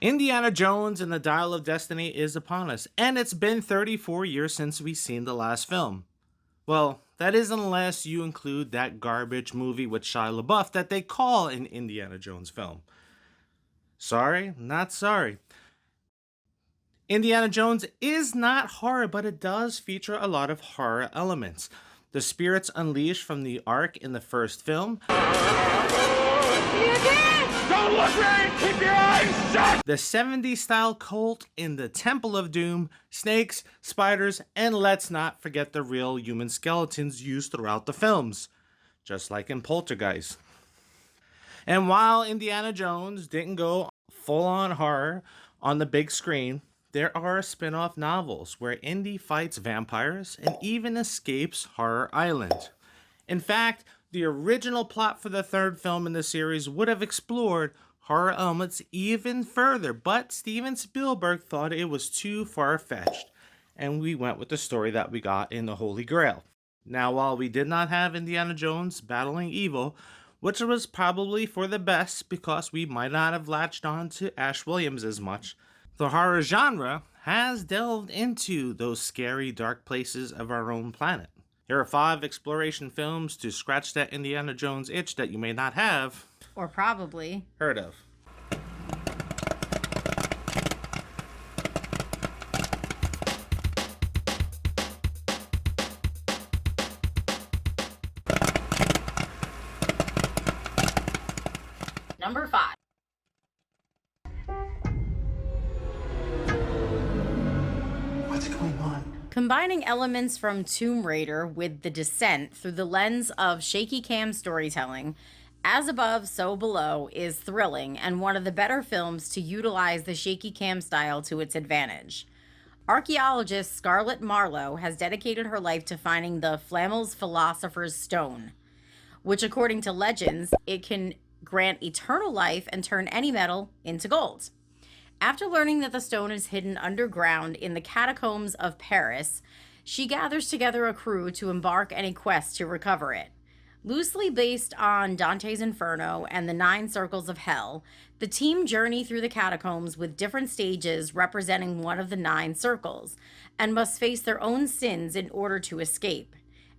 Indiana Jones and the Dial of Destiny is upon us, and it's been 34 years since we've seen the last film. Well, that is unless you include that garbage movie with Shia LaBeouf that they call an Indiana Jones film. Sorry, not sorry. Indiana Jones is not horror, but it does feature a lot of horror elements. The spirits unleashed from the Ark in the first film, Don't look right! Keep your eyes shut! the 70s style cult in the Temple of Doom, snakes, spiders, and let's not forget the real human skeletons used throughout the films, just like in Poltergeist. And while Indiana Jones didn't go full on horror on the big screen, there are spin off novels where Indy fights vampires and even escapes Horror Island. In fact, the original plot for the third film in the series would have explored horror elements even further, but Steven Spielberg thought it was too far-fetched, and we went with the story that we got in The Holy Grail. Now, while we did not have Indiana Jones battling evil, which was probably for the best because we might not have latched on to Ash Williams as much, the horror genre has delved into those scary, dark places of our own planet. Here are 5 exploration films to scratch that Indiana Jones itch that you may not have Or probably heard of. number 5. What's going on? Combining elements from Tomb Raider with The Descent through the lens of shaky cam storytelling, As Above, So Below is thrilling and one of the better films to utilize the shaky cam style to its advantage. Archaeologist Scarlett Marlowe has dedicated her life to finding the Flammel's Philosopher's Stone, which, according to legends, it can grant eternal life and turn any metal into gold. After learning that the stone is hidden underground in the catacombs of Paris, she gathers together a crew to embark on a quest to recover it. Loosely based on Dante's Inferno and the 9 Circles of Hell, the team journey through the catacombs with different stages representing one of the 9 circles, and must face their own sins in order to escape.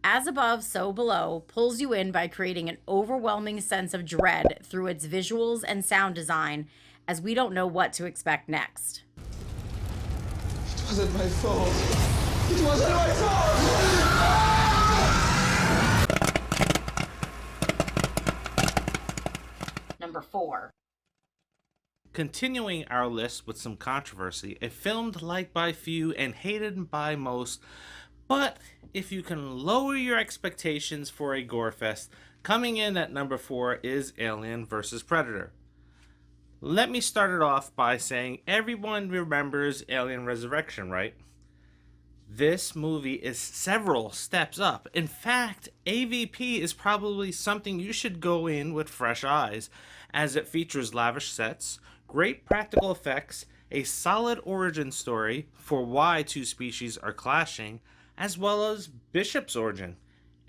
As Above, So Below pulls you in by creating an overwhelming sense of dread through its visuals and sound design, as we don't know what to expect next. It wasn't my fault. It wasn't my fault! Number 4. Continuing our list with some controversy, a film liked by few and hated by most, but if you can lower your expectations for a gore fest, coming in at number 4 is Alien vs. Predator. Let me start it off by saying everyone remembers Alien Resurrection, right? This movie is several steps up. In fact, AVP is probably something you should go in with fresh eyes, as it features lavish sets, great practical effects, a solid origin story for why 2 species are clashing, as well as Bishop's origin.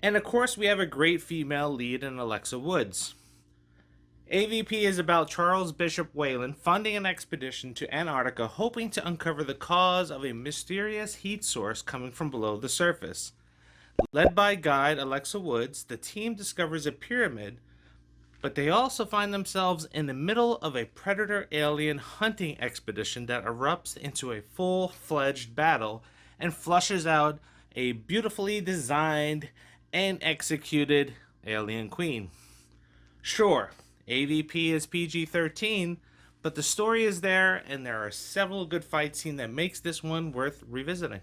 And of course, we have a great female lead in Alexa Woods. AVP is about Charles Bishop Whalen funding an expedition to Antarctica hoping to uncover the cause of a mysterious heat source coming from below the surface. Led by guide Alexa Woods, the team discovers a pyramid, but they also find themselves in the middle of a predator-alien hunting expedition that erupts into a full-fledged battle and flushes out a beautifully designed and executed alien queen. Sure, AVP is PG-13, but the story is there, and there are several good fight scenes that makes this one worth revisiting.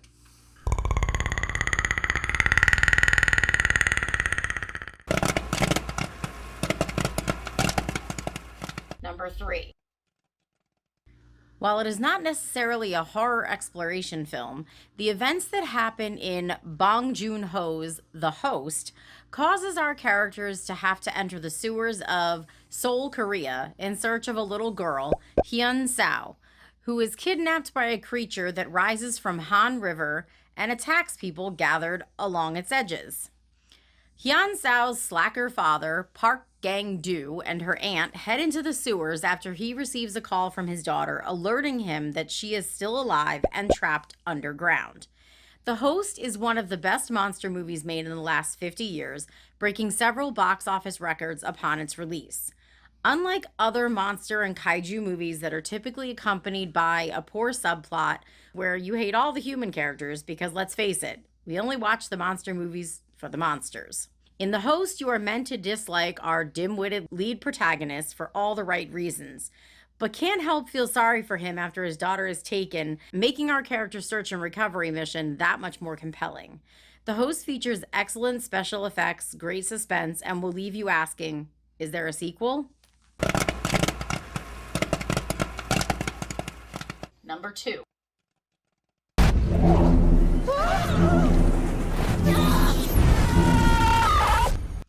Number 3. While it is not necessarily a horror exploration film, the events that happen in Bong Joon-ho's The Host causes our characters to have to enter the sewers of Seoul, Korea, in search of a little girl, Hyun Sao, who is kidnapped by a creature that rises from Han River and attacks people gathered along its edges. Hyun Sao's slacker father, Park Gang Du and her aunt head into the sewers after he receives a call from his daughter alerting him that she is still alive and trapped underground. The Host is one of the best monster movies made in the last 50 years, breaking several box office records upon its release. Unlike other monster and kaiju movies that are typically accompanied by a poor subplot where you hate all the human characters because, let's face it, we only watch the monster movies for the monsters. In The Host, you are meant to dislike our dim-witted lead protagonist for all the right reasons, but can't help feel sorry for him after his daughter is taken, making our character search and recovery mission that much more compelling. The Host features excellent special effects, great suspense, and will leave you asking, is there a sequel? Number 2.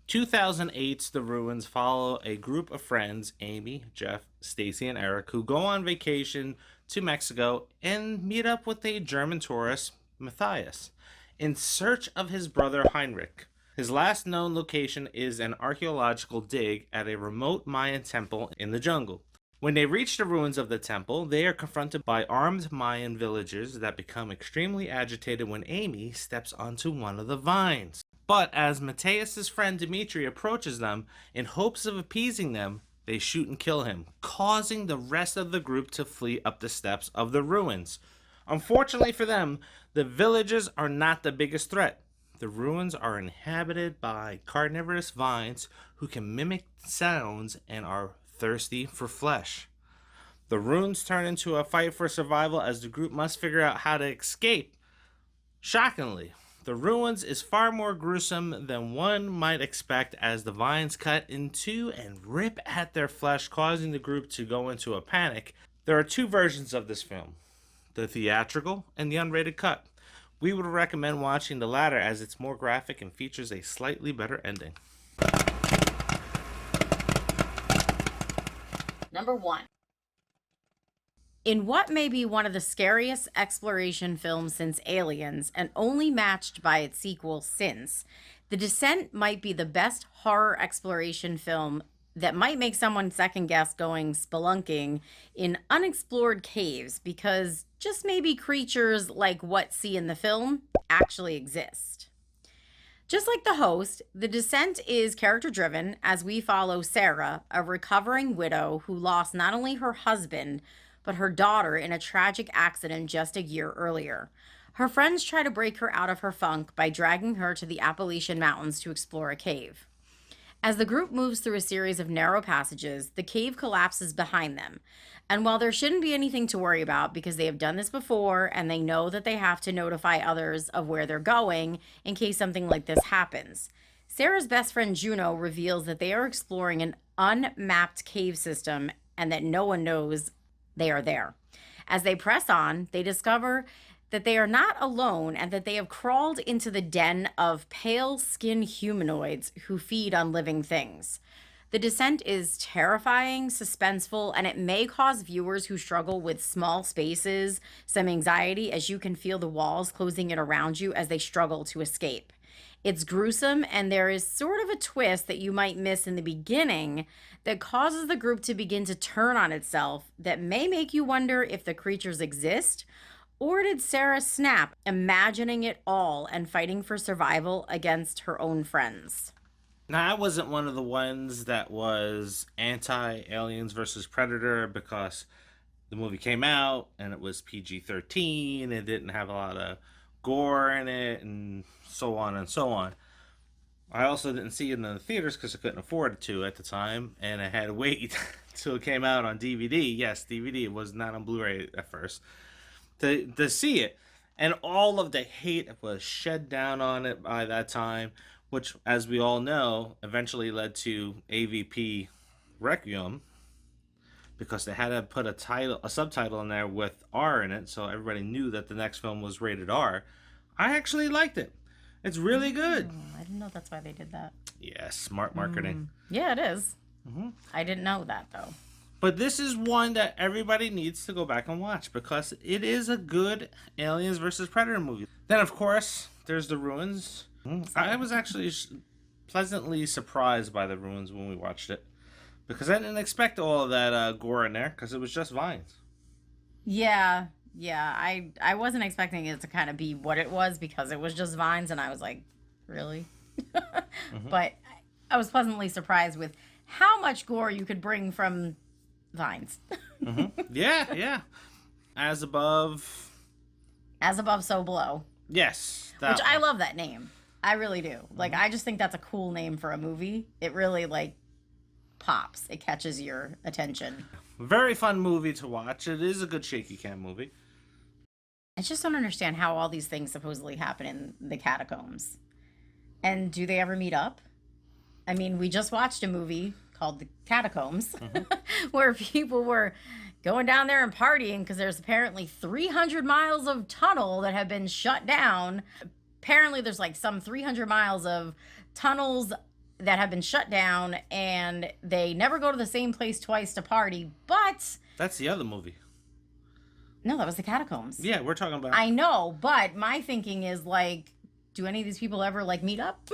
2008's The Ruins follow a group of friends, Amy, Jeff, Stacy, and Eric, who go on vacation to Mexico and meet up with a German tourist, Matthias, in search of his brother Heinrich. His last known location is an archaeological dig at a remote Mayan temple in the jungle. When they reach the ruins of the temple, they are confronted by armed Mayan villagers that become extremely agitated when Amy steps onto one of the vines. But as Matthias' friend Dimitri approaches them in hopes of appeasing them, they shoot and kill him, causing the rest of the group to flee up the steps of the ruins. Unfortunately for them, the villagers are not the biggest threat. The ruins are inhabited by carnivorous vines who can mimic sounds and are thirsty for flesh. The ruins turn into a fight for survival as the group must figure out how to escape. Shockingly, the ruins is far more gruesome than one might expect as the vines cut into and rip at their flesh, causing the group to go into a panic. There are two versions of this film, the theatrical and the unrated cut. We would recommend watching the latter as it's more graphic and features a slightly better ending. Number 1. In what may be one of the scariest exploration films since Aliens, and only matched by its sequel Since, The Descent might be the best horror exploration film that might make someone second guess going spelunking in unexplored caves because just maybe creatures like what see in the film actually exist. Just like The Host, The Descent is character driven as we follow Sarah, a recovering widow who lost not only her husband, but her daughter in a tragic accident just a year earlier. Her friends try to break her out of her funk by dragging her to the Appalachian Mountains to explore a cave. As the group moves through a series of narrow passages, the cave collapses behind them. And while there shouldn't be anything to worry about because they have done this before and they know that they have to notify others of where they're going in case something like this happens, Sarah's best friend Juno reveals that they are exploring an unmapped cave system and that no one knows they are there. As they press on, they discover that they are not alone and that they have crawled into the den of pale-skinned humanoids who feed on living things. The Descent is terrifying, suspenseful, and it may cause viewers who struggle with small spaces some anxiety as you can feel the walls closing in around you as they struggle to escape. It's gruesome, and there is sort of a twist that you might miss in the beginning that causes the group to begin to turn on itself that may make you wonder if the creatures exist, or did Sarah snap, imagining it all and fighting for survival against her own friends? Now, I wasn't one of the ones that was anti-Aliens versus Predator because the movie came out and it was PG-13, it didn't have a lot of gore in it, and so on and so on. I also didn't see it in the theaters because I couldn't afford it to at the time, and I had to wait till it came out on DVD. Yes, DVD. It was not on Blu-ray at first to see it, and all of the hate was shed down on it by that time, which, as we all know, eventually led to AVP Requiem, because they had to put a subtitle in there with R in it, so everybody knew that the next film was rated R. I actually liked it. It's really good. I didn't know that's why they did that. Yeah, smart marketing. Yeah, it is. I didn't know that, though. But this is one that everybody needs to go back and watch because it is a good Aliens versus Predator movie. Then, of course, there's The Ruins. I was actually pleasantly surprised by the ruins when we watched it. Because I didn't expect all of that gore in there, because it was just vines. Yeah, yeah. I wasn't expecting it to kind of be what it was because it was just vines, and I was like, really? But I was pleasantly surprised with how much gore you could bring from vines. Yeah, yeah. As above. As above, so below. Yes. Which I love that name. I really do. Like, I just think that's a cool name for a movie. It really, like, pops. It catches your attention. Very fun movie to watch. It is a good shaky cam movie. I just don't understand how all these things supposedly happen in the catacombs. And do they ever meet up? I mean, we just watched a movie called The Catacombs where people were going down there and partying because there's apparently 300 miles of tunnel that have been shut down. Apparently there's like some 300 miles of tunnels that have been shut down, and they never go to the same place twice to party, but... That's the other movie. No, that was The Catacombs. Yeah, we're talking about... I know, but my thinking is, like, do any of these people ever, like, meet up?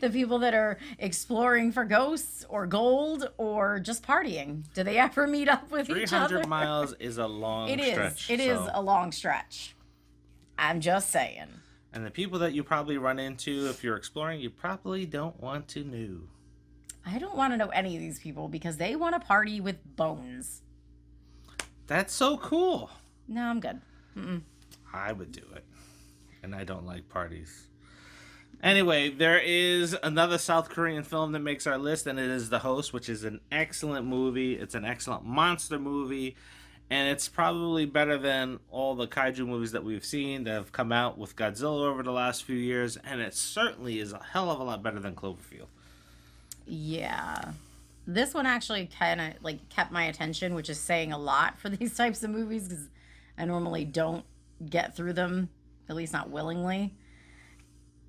The people that are exploring for ghosts or gold or just partying. Do they ever meet up with each other? 300 miles is a long stretch. It is a long stretch. I'm just saying. And the people that you probably run into if you're exploring, you probably don't want to know. I don't want to know any of these people because they want to party with bones. That's so cool. No, I'm good. Mm-mm. I would do it. And I don't like parties. Anyway, there is another South Korean film that makes our list, and it is The Host, which is an excellent movie. It's an excellent monster movie. And it's probably better than all the kaiju movies that we've seen that have come out with Godzilla over the last few years. And it certainly is a hell of a lot better than Cloverfield. Yeah. This one actually kind of like kept my attention, which is saying a lot for these types of movies because I normally don't get through them, at least not willingly.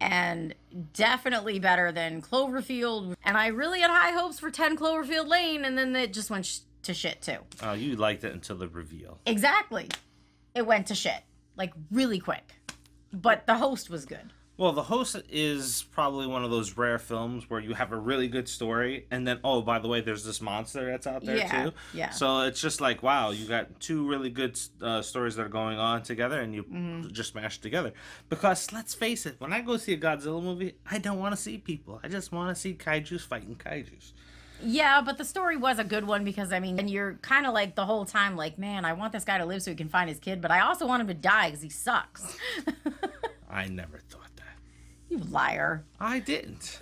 And definitely better than Cloverfield. And I really had high hopes for 10 Cloverfield Lane, and then it just went to shit too. Oh, you liked it until the reveal. Exactly. It went to shit. Like, really quick. But The Host was good. Well, The Host is probably one of those rare films where you have a really good story, and then, oh, by the way, there's this monster that's out there, too. Yeah. So it's just like, wow, you got two really good stories that are going on together, and you just smash it together. Because, let's face it, when I go see a Godzilla movie, I don't want to see people. I just want to see kaijus fighting kaijus. Yeah, but the story was a good one because, I mean, and you're kind of like the whole time like, man, I want this guy to live so he can find his kid, but I also want him to die because he sucks. I never thought that. You liar. I didn't.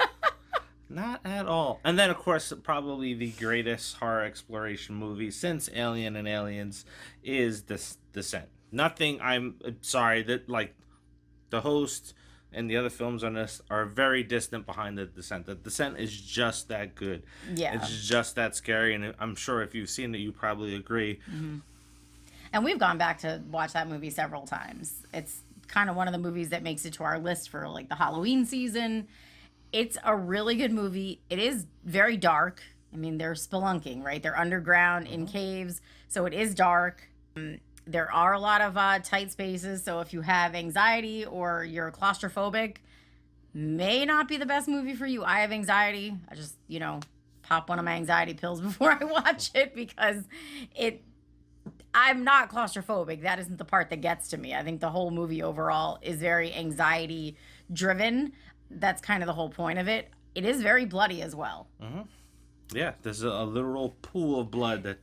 Not at all. And then, of course, probably the greatest horror exploration movie since Alien and Aliens is Descent. Nothing, I'm sorry, that like The Host and the other films on this are very distant behind The Descent. The Descent is just that good. Yeah. It's just that scary, and I'm sure if you've seen it, you probably agree. Mm-hmm. And we've gone back to watch that movie several times. It's kind of one of the movies that makes it to our list for like the Halloween season. It's a really good movie. It is very dark. I mean, they're spelunking, right? They're underground in caves, so it is dark. There are a lot of tight spaces, so if you have anxiety or you're claustrophobic, may not be the best movie for you. I have anxiety. I just, pop one of my anxiety pills before I watch it because I'm not claustrophobic. That isn't the part that gets to me. I think the whole movie overall is very anxiety driven. That's kind of the whole point of it. It is very bloody as well. Mm-hmm. Yeah, there's a literal pool of blood that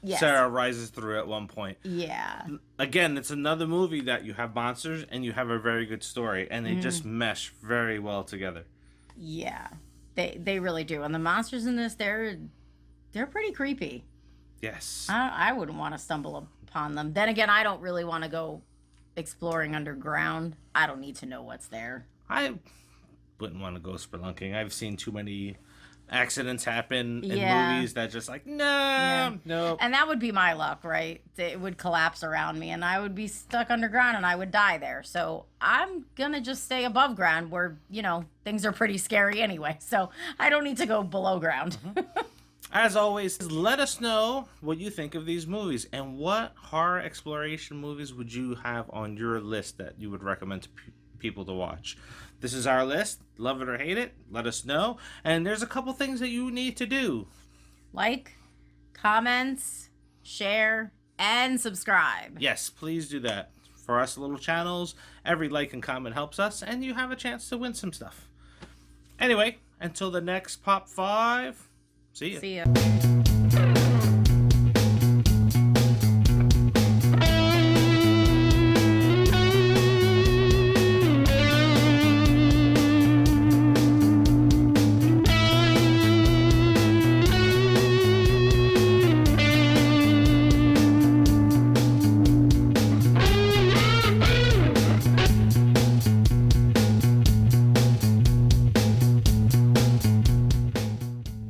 Yes. Sarah rises through at one point. Yeah. Again, it's another movie that you have monsters and you have a very good story, and they just mesh very well together. Yeah. They really do. And the monsters in this, they're pretty creepy. Yes. I wouldn't want to stumble upon them. Then again, I don't really want to go exploring underground. I don't need to know what's there. I wouldn't want to go spelunking. I've seen too many accidents happen in movies that just like, no. And that would be my luck, right? It would collapse around me and I would be stuck underground and I would die there. So I'm going to just stay above ground where, things are pretty scary anyway. So I don't need to go below ground. As always, let us know what you think of these movies and what horror exploration movies would you have on your list that you would recommend to people to watch. This is our list. Love it or hate it, let us know. And there's a couple things that you need to do. Like, comments, share, and subscribe. Yes, please do that. For us little channels, every like and comment helps us, and you have a chance to win some stuff. Anyway, until the next Pop 5, see ya. See ya.